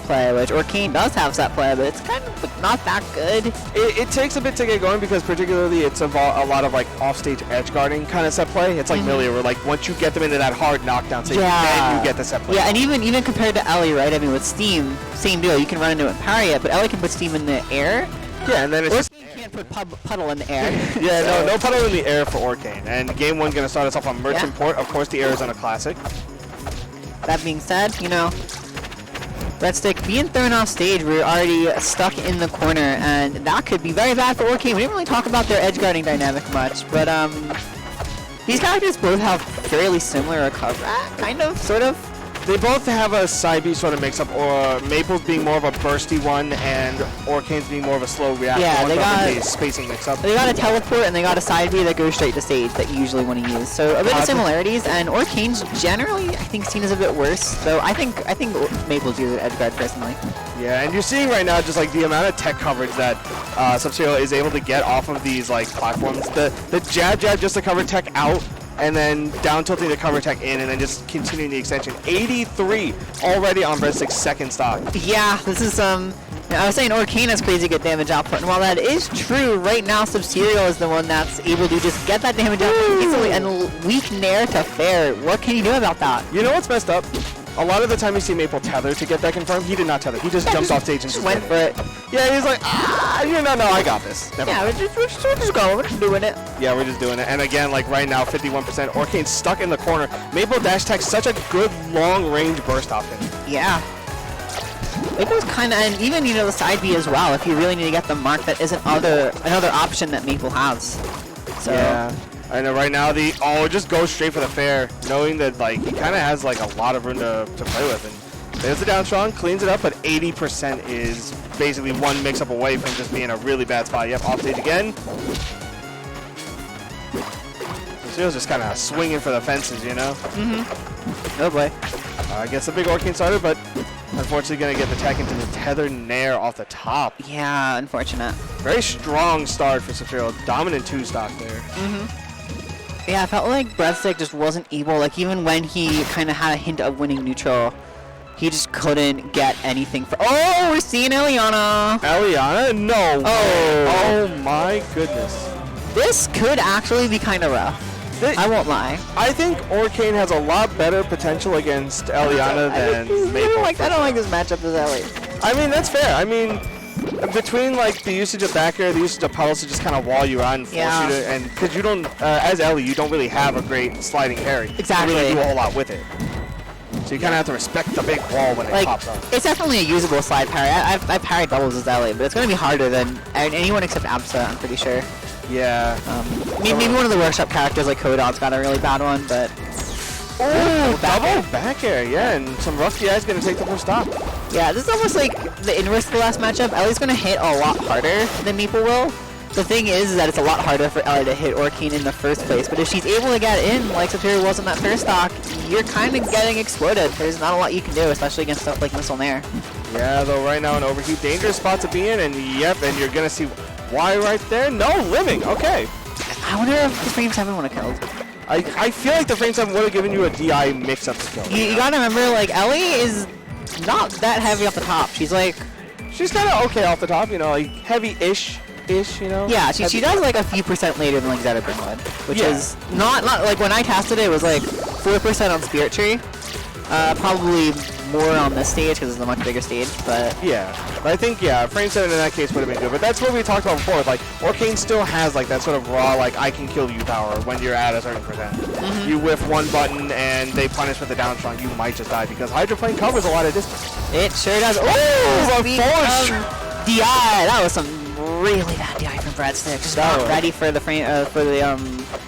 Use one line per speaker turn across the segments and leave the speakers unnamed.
play, which Orcane does have set play, but it's kind of not that good.
It takes a bit to get going because particularly it's a lot of like offstage edge guarding kind of set play. It's like Millia, where like once you get them into that hard knockdown stage, then you get the set play.
Yeah, and even compared to Ellie, right? I mean, with Steam, same deal. You can run into it and parry it, but Ellie can put Steam in the air.
Yeah, and then it's just
can't put puddle in the air.
Yeah, so. no puddle in the air for Orcane. And game one going to start us off on Merchant Port, of course, the Arizona Classic.
That being said, you know, Breadstick being thrown off stage, we're already stuck in the corner, and that could be very bad for Orcane. We didn't really talk about their edge guarding dynamic much, but these characters both have fairly similar recovery, kind of, sort of.
They both have a side B sort of mix-up, or Maple's being more of a bursty one, and Orcane's being more of a slow reactor one,
they got
a spacing mix-up.
They got a teleport, and they got a side B that goes straight to stage that you usually want to use. So a bit of similarities, and Orcane's generally, I think, seen as a bit worse. So I think Maple's uses edge guard personally.
Yeah, and you're seeing right now just like the amount of tech coverage that Subserial is able to get off of these like platforms. The jab just to cover tech out, and then down tilting the cover tech in, and then just continuing the extension. 83 already on Breadstick's second stock. Yeah,
this is I was saying Orcane has crazy good damage output, and while that is true, right now Subserial is the one that's able to just get that damage output easily and weak nair to fair. What can you do about that?
You know what's messed up? A lot of the time you see Maple tether to get that confirmed. He did not tether. He just jumped off stage and just
went for it.
Yeah, he's like, no, I got this. Never mind.
We're just going. We're just doing it.
Yeah, we're just doing it. And again, like right now, 51%. Orcane's stuck in the corner. Maple dash tech's such a good long-range burst option.
Yeah. Maple's kind of, and even, the side B as well, if you really need to get the mark, that is another option that Maple has. So.
Yeah. I know right now just go straight for the fair, knowing that like he kind of has like a lot of room to play with. And there's the down strong, cleans it up, but 80% is basically one mix-up away from just being a really bad spot. Yep, off stage again. Subserial's just kind of swinging for the fences,
Oh boy.
Gets a big Orcane starter, but unfortunately going to get the tech into the tether nair off the top.
Yeah, unfortunate.
Very strong start for Subserial. Dominant 2 stock there.
Yeah, I felt like Breadstick just wasn't able, like even when he kind of had a hint of winning neutral, he just couldn't get anything for. Oh, we're seeing Eliana.
Eliana? No. Oh my goodness.
This could actually be kind of rough. I won't lie.
I think Orcane has a lot better potential against Eliana than Maple.
I don't like this matchup as Ellie.
I mean, that's fair. I mean, between like the usage of back air, the usage of puddles to just kind of wall you out and force you to, and because you don't, as Ellie, you don't really have a great sliding parry.
Exactly.
You really do a whole lot with it. So you kind of have to respect the big wall when it pops up.
It's definitely a usable slide parry. I've parried doubles as Ellie, but it's going to be harder than anyone except Absa, I'm pretty sure.
Yeah.
Maybe one of the workshop characters like Kodog's got a really bad one, but...
Oh, double back air, yeah, and some rough DI's going to take the first stop.
Yeah, this is almost like the inverse of the last matchup. Ellie's going to hit a lot harder than Maple will. The thing is that it's a lot harder for Ellie to hit Orcane in the first place, but if she's able to get in, like Subserial was in that first stock, you're kind of getting exploded. There's not a lot you can do, especially against stuff like Missile Nair.
Yeah, though right now an overheat, dangerous spot to be in, and yep, and you're going to see why right there. No, living, okay.
I wonder if the frame 7 would have killed.
I feel like the frame 7 would have given you a DI mix-up to kill.
You gotta remember, like, Ellie is not that heavy off the top. She's like...
She's kind of okay off the top, like heavy-ish,
Yeah, she does like a few percent later than like Zeta would, which is not like when I tested it was like 4% on Spirit Tree. Probably more on this stage because it's a much bigger stage, but...
Yeah, but I think, frame 7 in that case would have been good, but that's what we talked about before, like, Orcane still has, like, that sort of raw, like, I can kill you power when you're at a certain percent. You whiff one button and they punish with the down strong, you might just die, because Hydroplane covers a lot of distance.
It sure does. Oh, the force! DI! That was some really bad DI from Breadstick. Just not ready for the frame,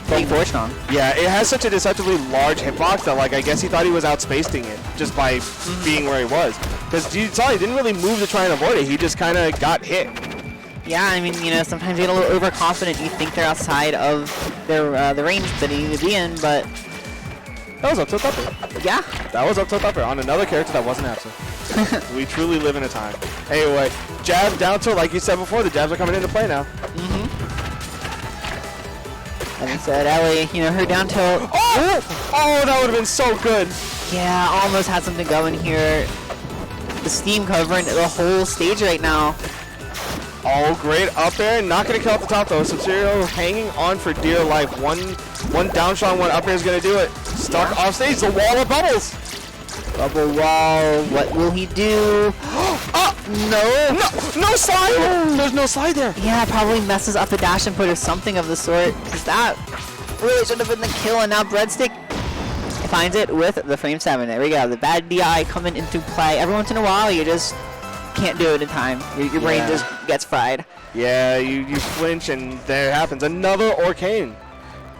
playing forward strong.
Yeah, it has such a deceptively large hitbox that, like, I guess he thought he was outspacing it just by being where he was. Because you saw he didn't really move to try and avoid it. He just kind of got hit.
Yeah, I mean, sometimes you get a little overconfident. You think they're outside of their the range that they need to be in, but...
That was up tilt upper.
Yeah.
That was up tilt upper on another character that wasn't absent. We truly live in a time. Anyway, jab down tilt, like you said before, the jabs are coming into play now.
And instead, Ellie, her down tilt.
Oh, that would have been so good.
Yeah, almost had something going here. the steam covering the whole stage right now.
Oh, great up there. Not going to kill at the top, though. Subserial hanging on for dear life. One down strong, one up air is going to do it. Stuck off stage. The wall of bubbles.
Bubble wall. What will he do? Oh,
No slide. There's no slide there.
Yeah, probably messes up the dash input or something of the sort. Because that really should have been the kill. And now Breadstick finds it with the frame 7. There we go. The bad DI coming into play. Every once in a while, you just can't do it in time. Your brain just gets fried.
Yeah, you flinch and there it happens. Another Arcane.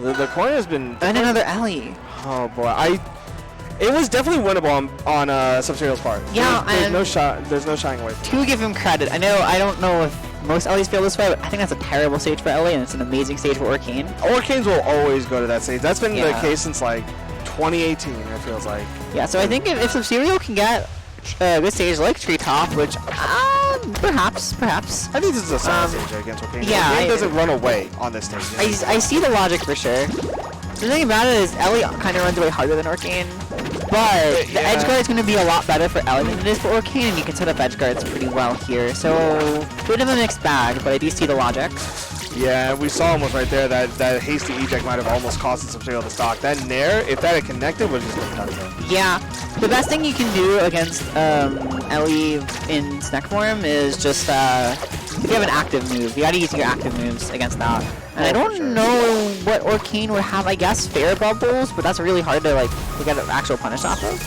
The corner has been...
And another Ellie.
Oh boy, it was definitely winnable on Subserial's part.
Yeah,
there's no shying away.
To give him credit, I don't know if most Ellies feel this way, but I think that's a terrible stage for Ellie, and it's an amazing stage for Arcane.
Arcanes will always go to that stage. That's been the case since like 2018. It feels like.
Yeah, so I think if Subserial can get a good stage like Treetop, which perhaps.
I think this is a solid stage against Arcane.
Yeah,
Arcane doesn't run away on this stage.
I see the logic for sure. The thing about it is Ellie kind of runs away harder than Arcane, but the edge guard is going to be a lot better for Ellie than it is for Arcane, and you can set up edge guards pretty well here. So, bit of a mixed bag, but I do see the logic.
Yeah, we saw almost right there that hasty eject might have almost costed Subserial the stock. That Nair, if that had connected, would have just been done. Yeah.
The best thing you can do against Ellie in snack form is just if you have an active move, you gotta use your active moves against that. And I don't know what Arcane would have. I guess fair bubbles, but that's really hard to get an actual punish off of.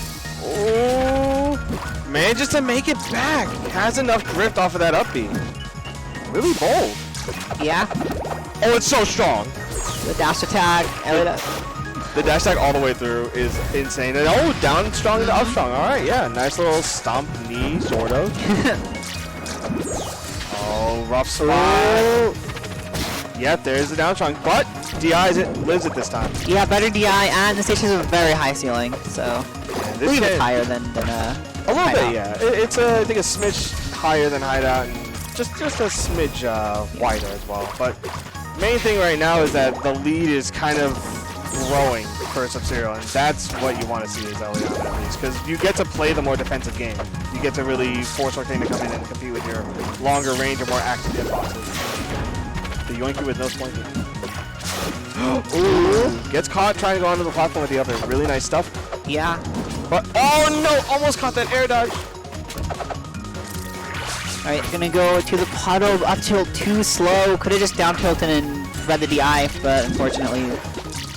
Oh, manages to make it back. Has enough drift off of that up B. Really bold.
Yeah.
Oh, it's so strong.
The dash attack.
The dash attack all the way through is insane. And oh, down strong to up strong. All right, yeah, nice little stomp knee, sort of. Oh, rough spot. Yep, there's the down strong, but DI lives it this time.
Yeah, better DI, and the stage has a very high ceiling, so
yeah,
I believe it's higher than
a little bit, yeah. It's I think a smidge higher than Hideout, and just a smidge wider as well. But main thing right now is that the lead is kind of growing for Subserial, and that's what you want to see is Eliana at least, because you get to play the more defensive game. You get to really force Arcane to come in and compete with your longer range or more active hitboxes. The yoinky with no splinky. Ooh, gets caught trying to go onto the platform with the other. Really nice stuff.
Yeah.
But oh no, almost caught that air dodge.
Alright, gonna go to the puddle, up tilt too slow. Could have just down tilted and read the DI, but unfortunately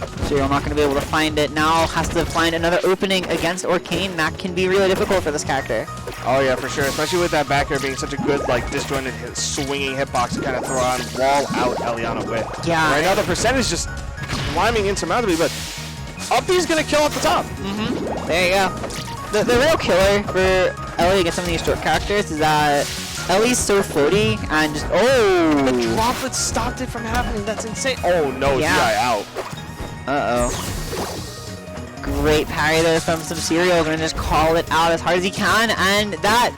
Subserial not gonna be able to find it. Now has to find another opening against Arcane. That can be really difficult for this character.
Oh yeah, for sure. Especially with that back air being such a good, disjointed, swinging hitbox to kind of throw on wall out Eliana with.
Yeah.
Right now the percentage just climbing insurmountably, but up B's gonna kill at the top.
Mm-hmm. There you go. The real killer for Ellie against some of these short characters is that Ellie's so floaty and just
the droplet stopped it from happening. That's insane. Oh no, DI out.
Uh-oh. Great parry there from Subserial. Gonna just call it out as hard as he can, and that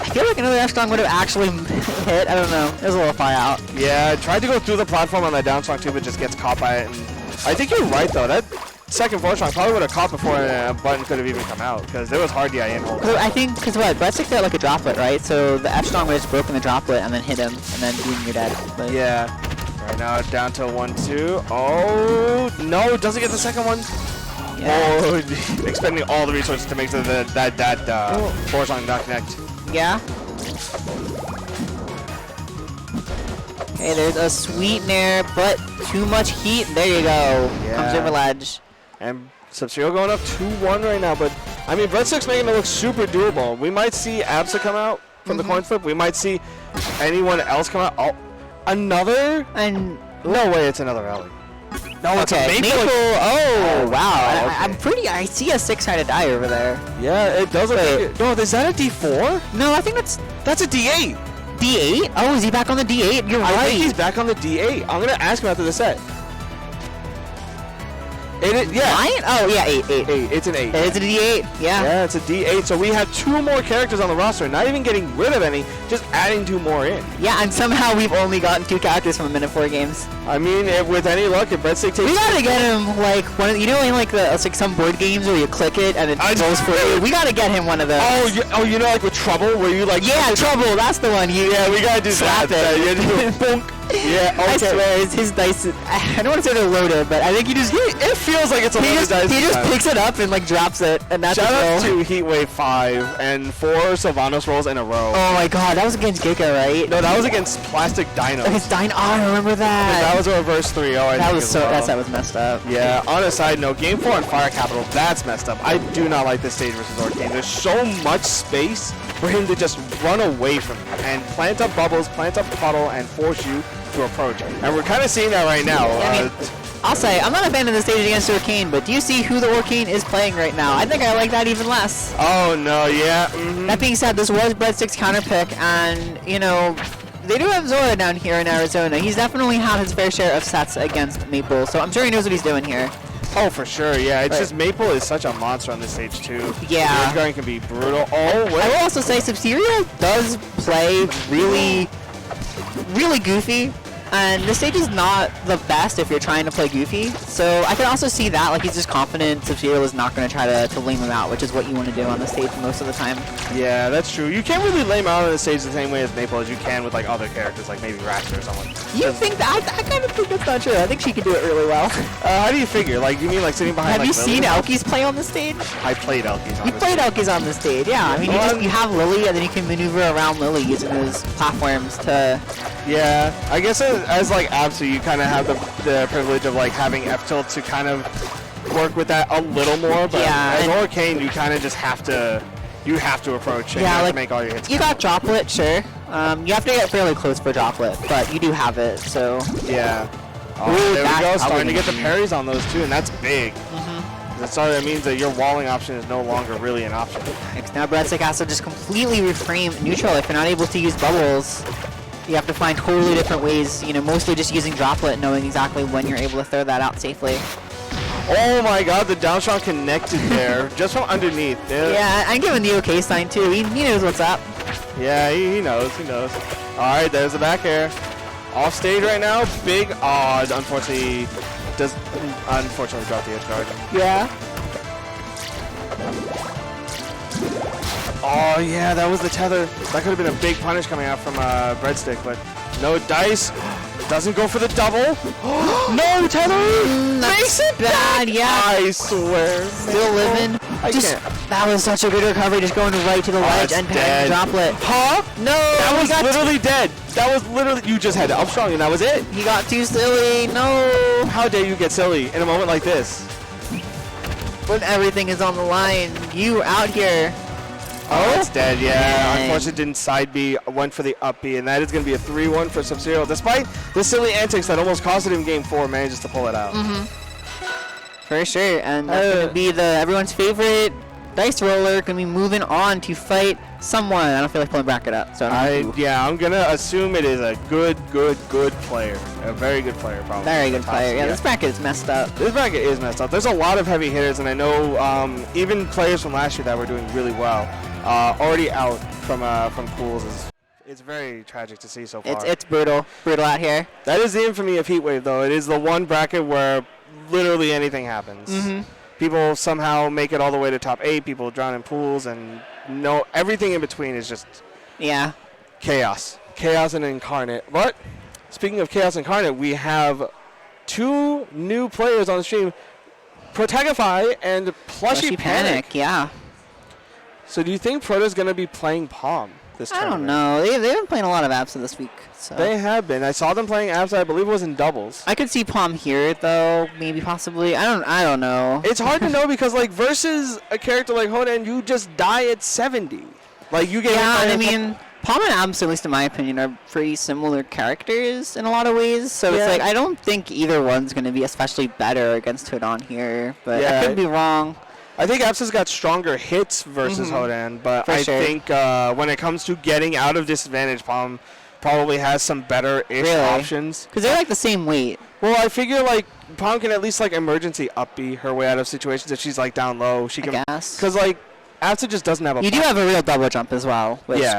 I feel like another F-Strong would have actually hit. I don't know. It was a little far out.
Yeah, tried to go through the platform on that down strong too, but just gets caught by it. And I think you're right though. That second forward strong probably would have caught before a button could have even come out, because there was hard DI in hold.
I think because Breadstick did like a droplet, right? So the F-Strong would have just broken the droplet and then hit him, and then boom, you're dead. But
yeah. Right now down to 1-2. Oh no, doesn't get the second one.
Yeah.
Oh, expending all the resources to make sure that forward strong not connect.
Yeah. Okay, there's a sweet nair, but too much heat. There you go.
Yeah.
Comes over ledge.
And Subserial going up 2-1 right now, but I mean, Breadstick's making it look super doable. We might see Absa come out from the coin flip. We might see anyone else come out. Oh, another?
And
no way, it's another Ellie. No, it's a Maple.
Oh, wow.
Okay.
I'm pretty. I see a 6-sided die over there.
Yeah, it does look like. No, is that a D4?
No, I think
that's a D8.
D8? Oh, is he back on the D8? You're right.
I think he's back on the D8. I'm gonna ask him after the set. Yeah.
9? Oh, yeah, 8.
8. It's an 8.
It's a D8, yeah.
Yeah, it's a D8. So we have 2 more characters on the roster. Not even getting rid of any, just adding 2 more in.
Yeah, and somehow we've only gotten 2 characters from a minute 4 games.
I mean, with any luck, if Breadstick takes...
We gotta get him, like, one of, you know, in, like, it's like some board games where you click it and it goes for you? We gotta get him one of those.
You know, like with Trouble, where you, like...
Yeah, Trouble, that's the one.
Yeah, we gotta do
slap
that.
Bonk.
Yeah, okay.
I swear, his dice, I don't want to say they're loaded, but I think he just...
It feels like it's a loaded dice.
He just picks it up and, like, drops it, and that's
Shout out to Heatwave 5 and 4 Sylvanos rolls in a row.
Oh my god, that was against Giga, right?
No, that was against Plastic Dinos.
Against Dino, I remember that.
That was a reverse 3-0,
That was messed up.
Yeah, on a side note, Game 4 on Fire Capital, that's messed up. I do not like this stage versus Arcane. There's so much space for him to just run away from you and plant up bubbles, plant up puddle, and force you to approach. And we're kind of seeing that right now.
I mean, I'll say, I'm not a fan of the stage against Arcane, but do you see who the Arcane is playing right now? I think I like that even less.
Oh, no, yeah.
That being said, this was Breadstick's counter pick, and, you know, they do have Zora down here in Arizona. He's definitely had his fair share of sets against Maple, so I'm sure he knows what he's doing here.
Oh, for sure, yeah. It's just Maple is such a monster on this stage, too.
Yeah.
Edge guarding can be brutal. Oh, wait.
I will also say Subserial does play really, really goofy. And the stage is not the best if you're trying to play goofy. So I can also see that, like, he's just confident Subserial is not going to try to lame him out, which is what you want to do on the stage most of the time.
Yeah, that's true. You can't really lame out on the stage the same way as Maple as you can with, like, other characters, like maybe Ratchet or someone.
You think that? I kind of think that's not true. I think she can do it really well.
How do you figure? Like, you mean like sitting behind,
Have you seen Elkies play on the stage?
I played Elkies on
You played Elkies on the stage, yeah. I mean, you have Lily, and then you can maneuver around Lily using those platforms to...
Yeah, I guess as like Absu, you kind of have the privilege of like having F-Tilt to kind of work with that a little more, but as Arcane, you kind of just have to approach and you have to make all your hits.
You got Droplet, sure. You have to get fairly close for Droplet, but you do have it, so...
Yeah. Oh, there we go, starting to get the parries on those too, and that's big. That means that your walling option is no longer really an option.
Now Breadstick has to just completely reframe neutral if you're not able to use bubbles. You have to find totally different ways, you know, mostly just using Droplet, knowing exactly when you're able to throw that out safely.
Oh my god, the down strong connected there, just from underneath.
Yeah, I'm giving the okay sign too. He knows what's up.
Yeah, he knows. Alright, there's the back air. Off stage right now, big odds, unfortunately drop the edge guard.
Yeah.
Oh yeah, that was the tether. That could have been a big punish coming out from Breadstick, but no dice. Doesn't go for the double. No tether.
Makes it bad. Yeah.
I swear.
Still living. That was such a good recovery, just going right to the ledge and paying Droplet.
Huh?
No.
That was literally dead. That was literally, you just had to up strong and that was it.
He got too silly. No.
How dare you get silly in a moment like this?
When everything is on the line, you out here.
Oh, it's dead, yeah. Unfortunately, didn't side B, went for the up B, and that is going to be a 3-1 for Subserial. Despite the silly antics that almost cost him Game 4, manages to pull it out.
For sure, and that's going to be everyone's favorite dice roller. Going to be moving on to fight someone. I don't feel like pulling bracket up, so
I'm going to assume it is a good player. A very good player, probably.
Very good player. Yeah, this bracket is messed up.
This bracket is messed up. There's a lot of heavy hitters, and I know even players from last year that were doing really well. Already out from pools it's very tragic to see so far.
It's brutal out here.
That is the infamy of Heatwave, though. It is the one bracket where literally anything happens. People somehow make it all the way to top 8. People drown in pools, and everything in between is just chaos and incarnate. But speaking of chaos incarnate, we have 2 new players on the stream, Protagify and Plushy Panic.
Yeah.
So do you think Proto's going to be playing Palm this tournament?
I don't know. They've been playing a lot of Absa this week. So.
They have been. I saw them playing Absa. I believe it was in doubles.
I could see Palm here, though. Maybe, possibly. I don't know.
It's hard to know because, like, versus a character like Hodan, you just die at 70. Like, you get...
Yeah, and I mean, Palm and Absa, at least in my opinion, are pretty similar characters in a lot of ways. So it's like, I don't think either one's going to be especially better against Hodan here. But I could be wrong.
I think Absa's got stronger hits versus Hodan, but I think when it comes to getting out of disadvantage, Palm probably has some better-ish
Really?
options.
Because they're like the same weight.
Well, I figure like Pom can at least like emergency up B her way out of situations if she's like down low. She can,
I guess.
because like Asta just doesn't have a.
You do have a real double jump as well, which
Yeah.